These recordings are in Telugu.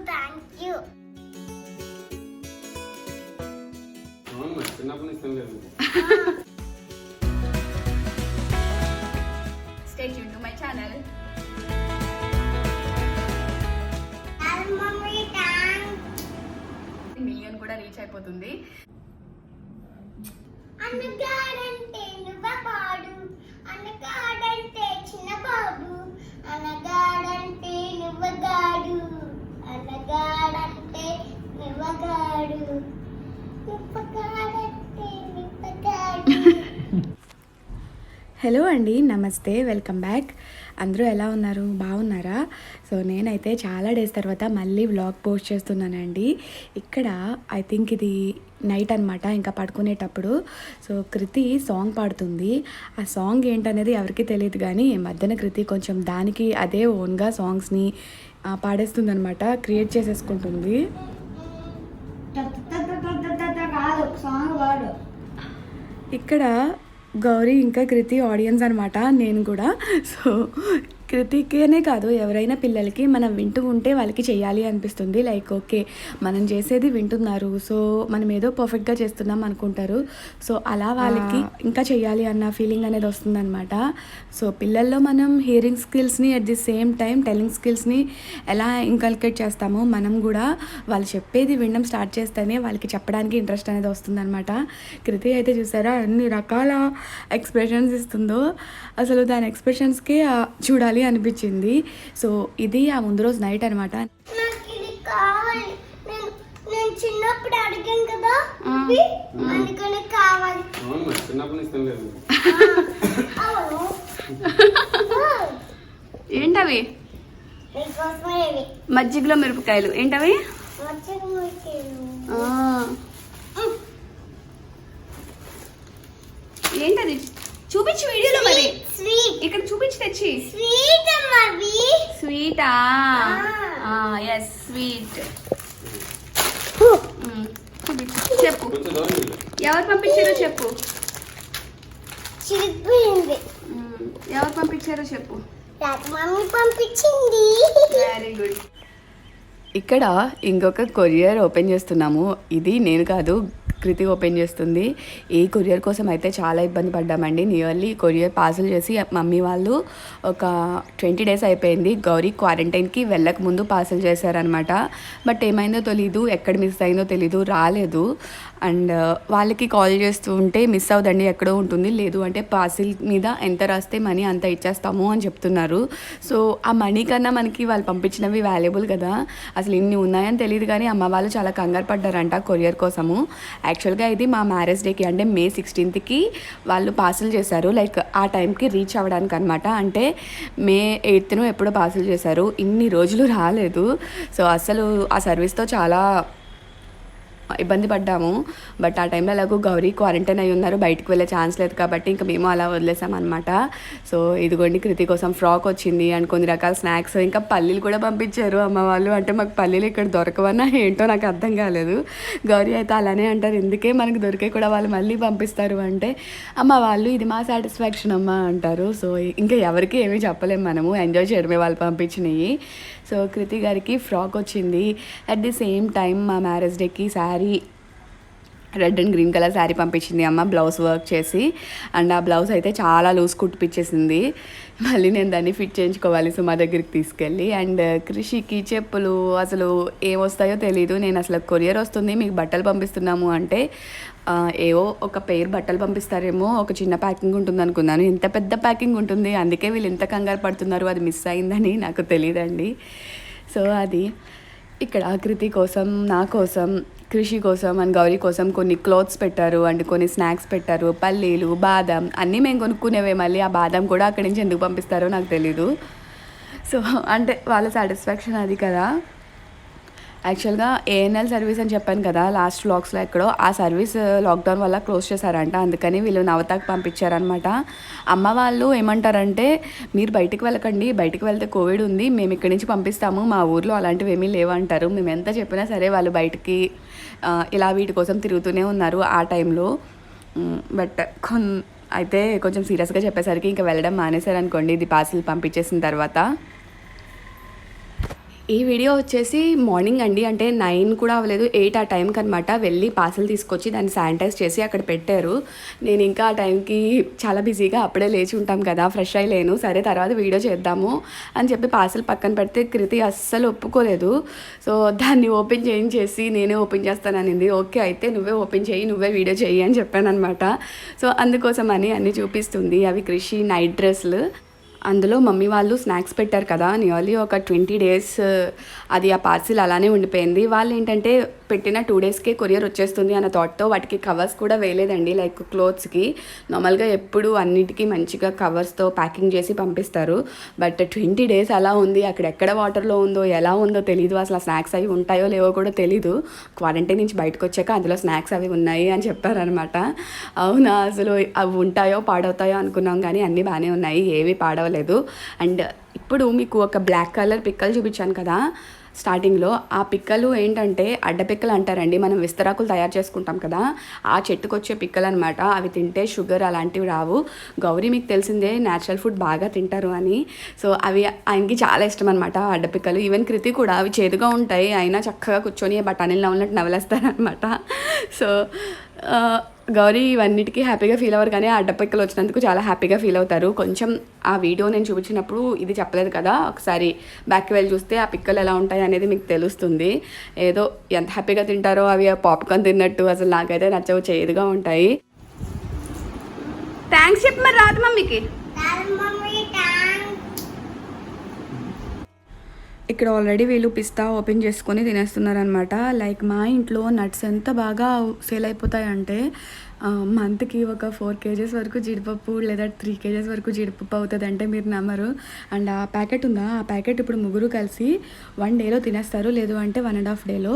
థాంక్యూ. చిన్నప్పటి నుంచి తినలేదు. Stay tuned to my channel. Million కూడా రీచ్ అయిపోతుంది. అనగాడంటే నువ్వబాడు, అనగాడంటే చిన్నబాబు, అనగాడంటే నువ్వగాడు, అనగాడంటే నువ్వగాడు, నువ్వగాడంటే నువ్వగాడు. హలో అండి, నమస్తే, వెల్కమ్ బ్యాక్. అందరూ ఎలా ఉన్నారు? బాగున్నారా? సో నేనైతే చాలా డేస్ తర్వాత మళ్ళీ వ్లాగ్ పోస్ట్ చేస్తున్నానండి. ఇక్కడ ఐ థింక్ ఇది నైట్ అనమాట, ఇంకా పడుకునేటప్పుడు. సో కృతి సాంగ్ పాడుతుంది. ఆ సాంగ్ ఏంటనేది ఎవరికి తెలియదు, కానీ మధ్యన కృతి కొంచెం దానికి అదే ఓన్గా సాంగ్స్ని పాడేస్తుంది అనమాట, క్రియేట్ చేసేసుకుంటుంది. ఇక్కడ గౌరీ ఇంకా కృతి ఆడియన్స్ అనమాట, నేను కూడా. సో కృతికేనే కాదు, ఎవరైనా పిల్లలకి మనం వింటూ ఉంటే వాళ్ళకి చేయాలి అనిపిస్తుంది. లైక్ ఓకే, మనం చేసేది వింటున్నారు, సో మనం ఏదో పర్ఫెక్ట్గా చేస్తున్నాం అనుకుంటారు. సో అలా వాళ్ళకి ఇంకా చేయాలి అన్న ఫీలింగ్ అనేది వస్తుందన్నమాట. సో పిల్లల్లో మనం హియరింగ్ స్కిల్స్ని at the same time telling స్కిల్స్ని ఎలా ఇంకల్కేట్ చేస్తామో, మనం కూడా వాళ్ళు చెప్పేది వినడం స్టార్ట్ చేస్తేనే వాళ్ళకి చెప్పడానికి ఇంట్రెస్ట్ అనేది వస్తుందన్నమాట. కృతి అయితే చూసారా అన్ని రకాల ఎక్స్ప్రెషన్స్ ఇస్తుందో, అసలు దాని ఎక్స్ప్రెషన్స్కి చూడాలి అనిపించింది. సో ఇది ఆ ముందు రోజు నైట్ అనమాట. నేను చిన్నప్పుడు అడిగాను కదా, అందుకని కావాలి. చిన్నప్పటి నుంచి తినలేదు. ఏంటవి? మజ్జిగలో మిరపకాయలు ఏంటవి? ఏంటది? చూపించు వీడియోలో. మరి ఇక్కడ చూపించి తెచ్చి. స్వీటా? Yes, sweet. చెప్పు, ఎవరు పంపించారో చెప్పు. ఎవరు పంపించారో చెప్పు. మమ్మీ పంపించింది. Very good. ఇక్కడ ఇంకొక కొరియర్ ఓపెన్ చేస్తున్నాము. ఇది నేను కాదు, కృతి ఓపెన్ చేస్తుంది. ఈ కొరియర్ కోసం అయితే చాలా ఇబ్బంది పడ్డామండి. నియర్లీ కొరియర్ పార్సల్ చేసి మమ్మీ వాళ్ళు ఒక 20 days అయిపోయింది. గౌరీ క్వారంటైన్కి వెళ్ళక ముందు పార్సల్ చేశారనమాట. బట్ ఏమైందో తెలీదు, ఎక్కడ మిస్ అయిందో తెలీదు, రాలేదు. అండ్ వాళ్ళకి కాల్ చేస్తూ ఉంటే మిస్ అవుదండి, ఎక్కడో ఉంటుంది, లేదు అంటే పార్సిల్ మీద ఎంత రాస్తే మనీ అంత ఇచ్చేస్తాము అని చెప్తున్నారు. సో ఆ మనీ కన్నా మనకి వాళ్ళు పంపించినవి వాల్యుబుల్ కదా. అసలు ఇన్ని ఉన్నాయని తెలియదు, కానీ అమ్మ వాళ్ళు చాలా కంగారు పడ్డారంట కొరియర్ కోసము. యాక్చువల్గా ఇది మా మ్యారేజ్ డేకి అంటే May 16th వాళ్ళు పార్సల్ చేశారు, లైక్ ఆ టైంకి రీచ్ అవ్వడానికి అనమాట. అంటే May 8th ఎప్పుడో పార్సల్ చేశారు, ఇన్ని రోజులు రాలేదు. సో అసలు ఆ సర్వీస్తో చాలా ఇబ్బంది పడ్డాము. బట్ ఆ టైంలో అలాగూ గౌరీ క్వారంటైన్ అయి ఉన్నారు, బయటకు వెళ్ళే ఛాన్స్ లేదు కాబట్టి ఇంకా మేము అలా వదిలేసాం అనమాట. సో ఇదిగోండి కృతి కోసం ఫ్రాక్ వచ్చింది అండ్ కొన్ని రకాల స్నాక్స్, ఇంకా పల్లీలు కూడా పంపించారు అమ్మ వాళ్ళు. అంటే మాకు పల్లీలు ఇక్కడ దొరకవన్నా ఏంటో నాకు అర్థం కాలేదు. గౌరీ అయితే అలానే అంటారు, ఎందుకే మనకు దొరికే కూడా వాళ్ళు మళ్ళీ పంపిస్తారు అంటే, అమ్మ వాళ్ళు ఇది మా సాటిస్ఫాక్షన్ అమ్మ అంటారు. సో ఇంకా ఎవరికి ఏమీ చెప్పలేము, మనము ఎంజాయ్ చేయడమే వాళ్ళు పంపించినవి. సో కృతి గారికి ఫ్రాక్ వచ్చింది. అట్ ది సేమ్ టైం మా మ్యారేజ్ డేకి sari, red and green colour sari పంపించింది అమ్మ, బ్లౌజ్ వర్క్ చేసి. అండ్ ఆ బ్లౌజ్ అయితే చాలా లూజ్ కుట్టిపించేసింది. మళ్ళీ నేను దాన్ని ఫిట్ చేయించుకోవాలి సుమా దగ్గరికి తీసుకెళ్ళి. అండ్ కృషికి చెప్పులు అసలు ఏమొస్తాయో తెలీదు. నేను అసలు కొరియర్ వస్తుంది మీకు బట్టలు పంపిస్తున్నాము అంటే ఏవో ఒక పేరు బట్టలు పంపిస్తారేమో, ఒక చిన్న ప్యాకింగ్ ఉంటుంది అనుకున్నాను, ఇంత పెద్ద ప్యాకింగ్ ఉంటుంది. అందుకే వీళ్ళు ఇంత కంగారు పడుతున్నారు, అది మిస్ అయిందని నాకు తెలియదండి. సో అది ఇక్కడ కృతి కోసం, నా కోసం, కృషి కోసం అండ్ గౌరీ కోసం కొన్ని క్లోత్స్ పెట్టారు అండ్ కొన్ని స్నాక్స్ పెట్టారు, పల్లీలు, బాదం అన్నీ మేము కొనుక్కునేవే. మళ్ళీ ఆ బాదం కూడా అక్కడి నుంచి ఎందుకు పంపిస్తారో నాకు తెలీదు. సో అంటే వాళ్ళ సాటిస్ఫాక్షన్ అది కదా. యాక్చువల్గా ANL సర్వీస్ అని చెప్పాను కదా లాస్ట్ వ్లాగ్స్లో ఎక్కడో, ఆ సర్వీస్ లాక్డౌన్ వల్ల క్లోజ్ చేశారంట, అందుకని వీళ్ళు నవతాకి పంపించారనమాట. అమ్మ వాళ్ళు ఏమంటారంటే, మీరు బయటికి వెళ్ళకండి, బయటికి వెళ్తే కోవిడ్ ఉంది, మేము ఇక్కడి నుంచి పంపిస్తాము, మా ఊర్లో అలాంటివి ఏమీ లేవంటారు. మేము ఎంత చెప్పినా సరే వాళ్ళు బయటికి ఇలా వీటి కోసం తిరుగుతూనే ఉన్నారు ఆ టైంలో. బట్ అయితే కొంచెం సీరియస్గా చెప్పేసరికి ఇంకా వెళ్ళడం మానేశారనుకోండి ఇది పార్సిల్ పంపించేసిన తర్వాత. ఈ వీడియో వచ్చేసి మార్నింగ్ అండి, అంటే 9 కూడా అవ్వలేదు, 8 ఆ టైంకి అనమాట వెళ్ళి పార్సల్ తీసుకొచ్చి దాన్ని శానిటైజ్ చేసి అక్కడ పెట్టారు. నేను ఇంకా ఆ టైంకి చాలా బిజీగా అప్పుడే లేచి ఉంటాం కదా, ఫ్రెష్ అయ్యలేను. సరే తర్వాత వీడియో చేద్దాము అని చెప్పి పార్సల్ పక్కన పెడితే కృతి అస్సలు ఒప్పుకోలేదు. సో దాన్ని ఓపెన్ చేయించేసి నేనే ఓపెన్ చేస్తాననింది. ఓకే అయితే నువ్వే ఓపెన్ చేయి, నువ్వే వీడియో చేయి అని చెప్పాను అనమాట. సో అందుకోసం అని అన్నీ చూపిస్తుంది. అవి కృషి నైట్ డ్రెస్లు. అందులో మమ్మీ వాళ్ళు స్నాక్స్ పెట్టారు కదా, నియర్లీ ఒక 20 days అది ఆ పార్సిల్ అలానే ఉండిపోయింది. వాళ్ళు ఏంటంటే పెట్టిన 2 daysకే కొరియర్ వచ్చేస్తుంది అన్న థాట్తో వాటికి కవర్స్ కూడా వేయలేదండి. లైక్ క్లోత్స్కి నార్మల్గా ఎప్పుడు అన్నిటికీ మంచిగా కవర్స్తో ప్యాకింగ్ చేసి పంపిస్తారు. బట్ 20 days అలా ఉంది. అక్కడ ఎక్కడ వాటర్లో ఉందో ఎలా ఉందో తెలీదు. అసలు ఆ స్నాక్స్ అవి ఉంటాయో లేవో కూడా తెలీదు. క్వారంటైన్ నుంచి బయటకు వచ్చాక అందులో స్నాక్స్ అవి ఉన్నాయి అని చెప్పారనమాట. అవునా, అసలు అవి ఉంటాయో పాడవుతాయో అనుకున్నాం, కానీ అన్నీ బాగానే ఉన్నాయి, ఏవి పాడవ లేదు. అండ్ ఇప్పుడు మీకు ఒక బ్లాక్ కలర్ పిక్కలు చూపించాను కదా స్టార్టింగ్లో, ఆ పిక్కలు ఏంటంటే అడ్డ పిక్కలు అంటారండి. మనం విస్తరాకులు తయారు చేసుకుంటాం కదా, ఆ చెట్టుకు వచ్చే పిక్కలు అనమాట. అవి తింటే షుగర్ అలాంటివి రావు. గౌరీ మీకు తెలిసిందే న్యాచురల్ ఫుడ్ బాగా తింటారు అని. సో అవి ఆయనకి చాలా ఇష్టం అనమాట అడ్డ పిక్కలు. ఈవెన్ కృతి కూడా అవి చేదుగా ఉంటాయి, అయినా చక్కగా కూర్చొని బఠానీలు నవ్వులట్టు నవలేస్తారనమాట. సో గౌరీ ఇవన్నిటికీ హ్యాపీగా ఫీల్ అవ్వరు, కానీ ఆ అడ్డపిక్కలు వచ్చినందుకు చాలా హ్యాపీగా ఫీల్ అవుతారు. కొంచెం ఆ వీడియో నేను చూపించినప్పుడు ఇది చెప్పలేదు కదా, ఒకసారి బ్యాక్కి వెళ్ళి చూస్తే ఆ పిక్కలు ఎలా ఉంటాయి అనేది మీకు తెలుస్తుంది. ఏదో ఎంత హ్యాపీగా తింటారో అవి పాప్కార్న్ తిన్నట్టు. అసలు నాకైతే నచ్చవు, చేదుగా ఉంటాయి. థ్యాంక్స్ చెప్పి మరి రాదు మమ్మీకి. ఇక్కడ ఆల్రెడీ వీళ్ళు పిస్తా ఓపెన్ చేసుకొని తినేస్తున్నారనమాట. లైక్ మా ఇంట్లో నట్స్ ఎంత బాగా సేల్ అయిపోతాయంటే మంత్కి ఒక 4 kgs వరకు జీడిపప్పు లేదా 3 kgs వరకు జీడిపప్పు అవుతుంది అంటే మీరు నమ్మరు. అండ్ ఆ ప్యాకెట్ ఉందా, ఆ ప్యాకెట్ ఇప్పుడు ముగ్గురు కలిసి 1 dayలో తినేస్తారు, లేదు అంటే 1.5 days.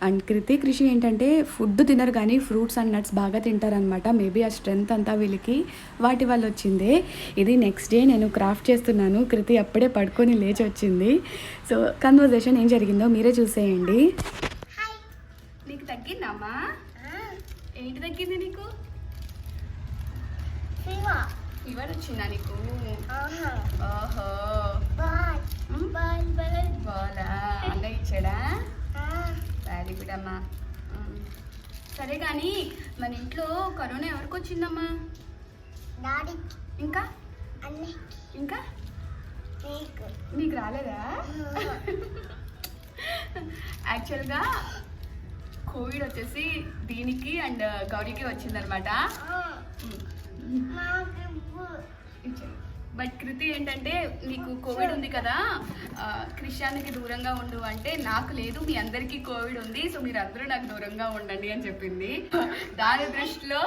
అండ్ కృషి ఏంటంటే ఫుడ్ తినరు కానీ ఫ్రూట్స్ అండ్ నట్స్ బాగా తింటారనమాట. మేబీ ఆ స్ట్రెంగ్త్ అంతా వీళ్ళకి వాటి వల్ల వచ్చింది. ఇది నెక్స్ట్ డే నేను క్రాఫ్ట్ చేస్తున్నాను. కృతి అప్పుడే పడుకొని లేచి వచ్చింది. సో కన్వర్జేషన్ ఏం జరిగిందో మీరే చూసేయండి. నీకు తగ్గిందమ్మా? ఏంటి తగ్గింది నీకు? ఫీవర్ వచ్చిందా నీకు? ఓహో, బాలా అన్న ఇచ్చాడా? వెరీ గుడ్ అమ్మా. సరే కానీ మన ఇంట్లో కరోనా ఎవరికి వచ్చిందమ్మా? ఇంకా ఇంకా నీకు రాలేదా? యాక్చువల్గా కోవిడ్ వచ్చేసి దీనికి అండ్ గౌరీకి వచ్చిందనమాట. బట్ కృతి ఏంటంటే నీకు కోవిడ్ ఉంది కదా, క్రిస్టియానికి దూరంగా ఉండు అంటే నాకు లేదు, మీ అందరికీ కోవిడ్ ఉంది, సో మీరు అందరూ నాకు దూరంగా ఉండండి అని చెప్పింది. దాని దృష్టిలో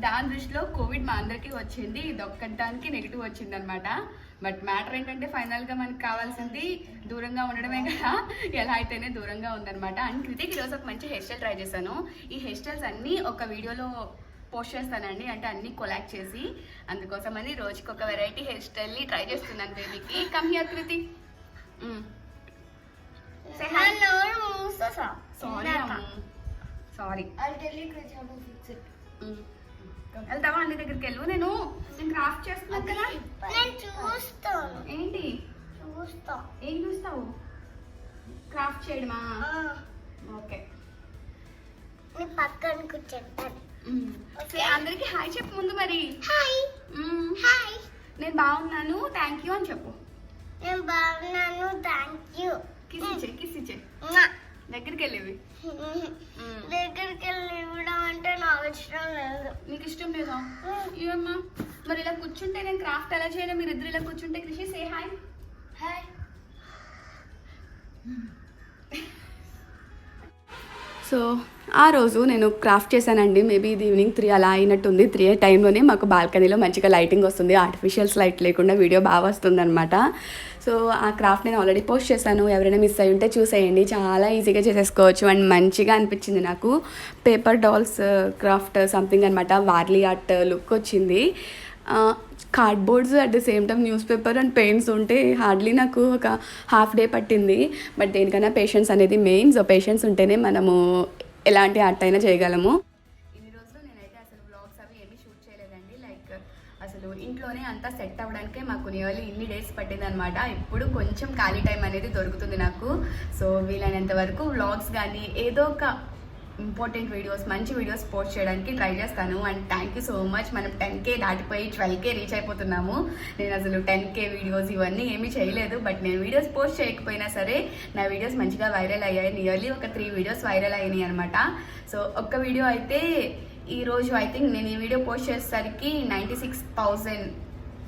దాని దృష్టిలో కోవిడ్ మా అందరికీ వచ్చింది, ఇదొక్కటానికి నెగిటివ్ వచ్చింది అనమాట. బట్ మ్యాటర్ ఏంటంటే ఫైనల్గా మనకు కావాల్సింది దూరంగా ఉండడమే కదా, ఎలా అయితేనే దూరంగా ఉందనమాట. అండ్ కృతికి ఈరోజు ఒక మంచి హెయిర్ స్టైల్ ట్రై చేశాను. ఈ హెయిర్ స్టైల్స్ అన్నీ ఒక వీడియోలో పోస్ట్ చేస్తానండి, అంటే అన్నీ కొలాక్ట్ చేసి. అందుకోసమని రోజుకి ఒక వెరైటీ హెయిర్ స్టైల్ని ట్రై చేస్తున్నాను బేబీకి. Come here Kriti. సారీ వెళ్తావా అన్ని దగ్గరికి వెళ్ళు. నేను క్రాఫ్ట్ చేస్తున్నాను కదా. ఏంటి ఏం చూస్తావు? క్రాఫ్ట్ చేయడమా? ఓకే పక్కన కూర్చుంటాను. అందరికి హాయ్ చెప్పు ముందు. మరి నేను బాగున్నాను థ్యాంక్ యూ అని చెప్పు. నేను బాగున్నాను థ్యాంక్ యూ. కిస్ ఇచ్చే దగ్గరికి వెళ్ళేవి. దగ్గరికి వెళ్ళి ఇవ్వడం అంటే నాకు ఇష్టం లేదు. నీకు ఇష్టం లేదా? ఏమమ్మా మరి ఇలా కూర్చుంటే నేను క్రాఫ్ట్ ఎలా చేయను? మీరు ఇద్దరు ఇలా కూర్చుంటే కృషి సే హాయ్. హాయ్. సో ఆ రోజు నేను క్రాఫ్ట్ చేశానండి. మేబీ ఇది ఈవినింగ్ 3 అలా అయినట్టుంది. 3 టైంలోనే మాకు బాల్కనీలో మంచిగా లైటింగ్ వస్తుంది, ఆర్టిఫిషియల్స్ లైట్ లేకుండా వీడియో బాగా వస్తుంది అనమాట. సో ఆ క్రాఫ్ట్ నేను ఆల్రెడీ పోస్ట్ చేశాను, ఎవరైనా మిస్ అయ్యి ఉంటే చూసేయండి. చాలా ఈజీగా చేసేసుకోవచ్చు అండ్ మంచిగా అనిపించింది నాకు. పేపర్ డాల్స్ క్రాఫ్ట్ సంథింగ్ అనమాట, వార్లీ ఆర్ట్ లుక్ వచ్చింది. Cardboards at the same time news paper and paints ఉంటే హార్డ్లీ నాకు ఒక హాఫ్ డే పట్టింది. బట్ దేనికైనా పేషెన్స్ అనేది మెయిన్. సో పేషెన్స్ ఉంటేనే మనము ఎలాంటి ఆర్ట్ అయినా చేయగలము. ఇన్ని రోజులు నేనైతే అసలు వ్లాగ్స్ అవి ఏమీ షూట్ చేయలేదండి. లైక్ అసలు ఇంట్లోనే అంత అంతా సెట్ అవ్వడానికే మాకు నియర్లీ ఇన్ని డేస్ పట్టింది అనమాట. ఇప్పుడు కొంచెం ఖాళీ టైం అనేది దొరుకుతుంది నాకు. సో వీలైనంత వరకు వ్లాగ్స్ కానీ ఏదో ఒక ఇంపార్టెంట్ వీడియోస్, మంచి వీడియోస్ పోస్ట్ చేయడానికి ట్రై చేస్తాను. And thank you so much. మనం 10K దాటిపోయి 12K రీచ్ అయిపోతున్నాము. నేను అసలు 10K వీడియోస్ ఇవన్నీ ఏమీ చేయలేదు, బట్ నేను వీడియోస్ పోస్ట్ చేయకపోయినా సరే నా వీడియోస్ మంచిగా వైరల్ అయ్యాయి. నియర్లీ ఒక 3 వీడియోస్ వైరల్ అయ్యాయి అనమాట. సో ఒక్క వీడియో అయితే ఈరోజు ఐ థింక్ నేను ఈ వీడియో పోస్ట్ చేసేసరికి 96,000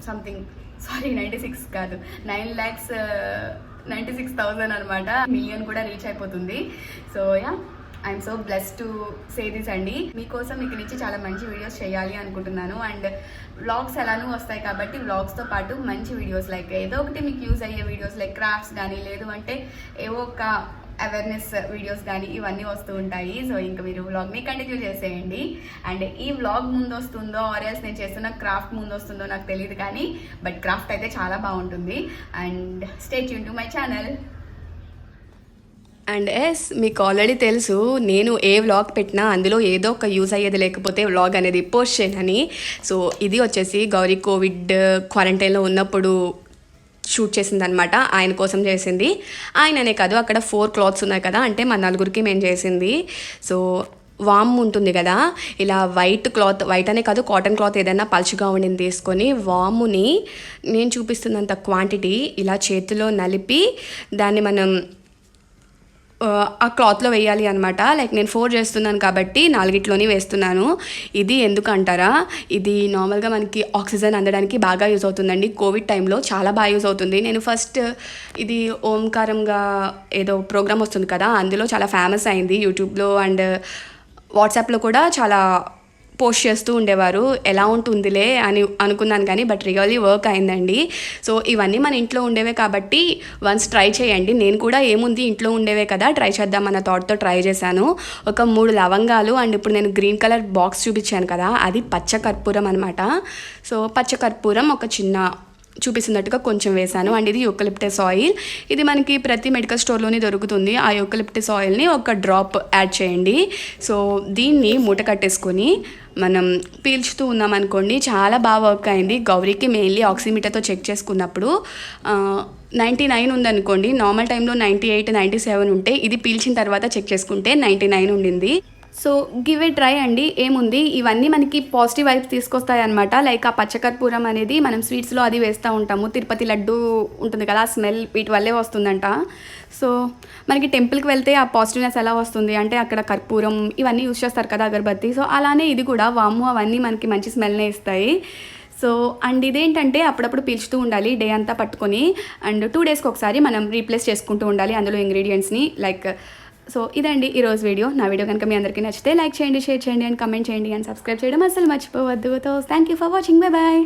సంథింగ్, సారీ 96 కాదు 9,96,000 అనమాట. మిలియన్ కూడా రీచ్ అయిపోతుంది. So yeah, I'm so blessed to say this అండి. మీకోసం ఇక్కడ నుంచి చాలా మంచి వీడియోస్ చేయాలి అనుకుంటున్నాను. అండ్ వ్లాగ్స్ ఎలానూ వస్తాయి కాబట్టి వ్లాగ్స్తో పాటు మంచి వీడియోస్ లైక్ ఏదో ఒకటి మీకు యూజ్ అయ్యే వీడియోస్ లైక్ క్రాఫ్ట్స్ కానీ, లేదు అంటే ఏవో ఒక అవేర్నెస్ వీడియోస్ కానీ ఇవన్నీ వస్తూ ఉంటాయి. సో ఇంకా మీరు వ్లాగ్ని కంటిన్యూ చేసేయండి. అండ్ ఈ వ్లాగ్ ముందు వస్తుందో ఆర్ఎల్స్ నేను చేస్తున్న క్రాఫ్ట్ ముందు వస్తుందో నాకు తెలియదు కానీ, బట్ క్రాఫ్ట్ అయితే చాలా బాగుంటుంది. And stay tune to my channel. And yes, మీకు ఆల్రెడీ తెలుసు నేను ఏ వ్లాగ్ పెట్టినా అందులో ఏదో ఒక యూజ్ అయ్యేది లేకపోతే వ్లాగ్ అనేది పోస్ట్ చేయనని. సో ఇది వచ్చేసి గౌరీ కోవిడ్ క్వారంటైన్లో ఉన్నప్పుడు షూట్ చేసిందనమాట. ఆయన కోసం చేసింది. ఆయననే కాదు, అక్కడ 4 క్లాత్స్ ఉన్నాయి కదా, అంటే మా నలుగురికి మేము చేసింది. సో వామ్ ఉంటుంది కదా, ఇలా వైట్ క్లాత్, వైట్ అనే కాదు కాటన్ క్లాత్ ఏదైనా పలుచుగా ఉండింది తీసుకొని వాముని నేను చూపిస్తున్నంత క్వాంటిటీ ఇలా చేతిలో నలిపి దాన్ని మనం ఆ క్లాత్లో వేయాలి అనమాట. లైక్ నేను 4 చేస్తున్నాను కాబట్టి 4 వేస్తున్నాను. ఇది ఎందుకు అంటారా, ఇది నార్మల్గా మనకి ఆక్సిజన్ అందడానికి బాగా యూజ్ అవుతుందండి. కోవిడ్ టైంలో చాలా బాగా యూజ్ అవుతుంది. నేను ఫస్ట్ ఇది ఓంకారంగా ఏదో ప్రోగ్రామ్ వస్తుంది కదా, అందులో చాలా ఫేమస్ అయింది యూట్యూబ్లో అండ్ వాట్సాప్లో కూడా చాలా పోస్ట్ చేస్తూ ఉండేవారు. ఎలా ఉంటుందిలే అని అనుకున్నాను కానీ బట్ రియల్లీ వర్క్ అయిందండి. సో ఇవన్నీ మన ఇంట్లో ఉండేవే కాబట్టి వన్స్ ట్రై చేయండి. నేను కూడా ఏముంది ఇంట్లో ఉండేవే కదా ట్రై చేద్దామన్న థాట్తో ట్రై చేశాను. ఒక 3 లవంగాలు అండ్ ఇప్పుడు నేను గ్రీన్ కలర్ బాక్స్ చూపించాను కదా, అది పచ్చ కర్పూరం అనమాట. సో పచ్చ కర్పూరం ఒక చిన్న చూపిస్తున్నట్టుగా కొంచెం వేసాను. అండ్ ఇది యూకలిప్టస్ ఆయిల్. ఇది మనకి ప్రతి మెడికల్ స్టోర్లోనే దొరుకుతుంది. ఆ యూకలిప్టస్ ఆయిల్ని ఒక డ్రాప్ యాడ్ చేయండి. సో దీన్ని మూట కట్టేసుకొని మనం పీల్చుతూ ఉన్నామనుకోండి, చాలా బాగా వర్క్ అయింది. గౌరీకి మెయిన్లీ ఆక్సిమీటర్తో చెక్ చేసుకున్నప్పుడు 99 ఉందనుకోండి, నార్మల్ టైంలో 98, 97 ఉంటే ఇది పీల్చిన తర్వాత చెక్ చేసుకుంటే 99 ఉండింది. సో గివ్ ఏ ట్రై అండి. ఏముంది, ఇవన్నీ మనకి పాజిటివ్ వైబ్స్ తీసుకొస్తాయి అనమాట. లైక్ ఆ పచ్చకర్పూరం అనేది మనం స్వీట్స్లో అది వేస్తూ ఉంటాము. తిరుపతి లడ్డు ఉంటుంది కదా, ఆ స్మెల్ వీటి వల్లే వస్తుందంట. సో మనకి టెంపుల్కి వెళ్తే ఆ పాజిటివ్నెస్ ఎలా వస్తుంది అంటే అక్కడ కర్పూరం ఇవన్నీ యూజ్ చేస్తారు కదా, అగరబత్తి. సో అలానే ఇది కూడా వాము అవన్నీ మనకి మంచి స్మెల్నే ఇస్తాయి. సో అండ్ ఇదేంటంటే అప్పుడప్పుడు పీల్చుతూ ఉండాలి డే అంతా పట్టుకొని. అండ్ 2 డేస్కి ఒకసారి మనం రీప్లేస్ చేసుకుంటూ ఉండాలి అందులో ఇంగ్రీడియంట్స్ని. లైక్ సో ఇదండి ఈరోజు వీడియో. నా వీడియో కనుక మీ అందరికీ నచ్చితే లైక్ చేయండి, షేర్ చేయండి అండ్ కమెంట్ చేయండి అండ్ సబ్స్క్రైబ్ చేయడం అసలు మర్చిపోవద్దు. So thank you for watching. Bye bye.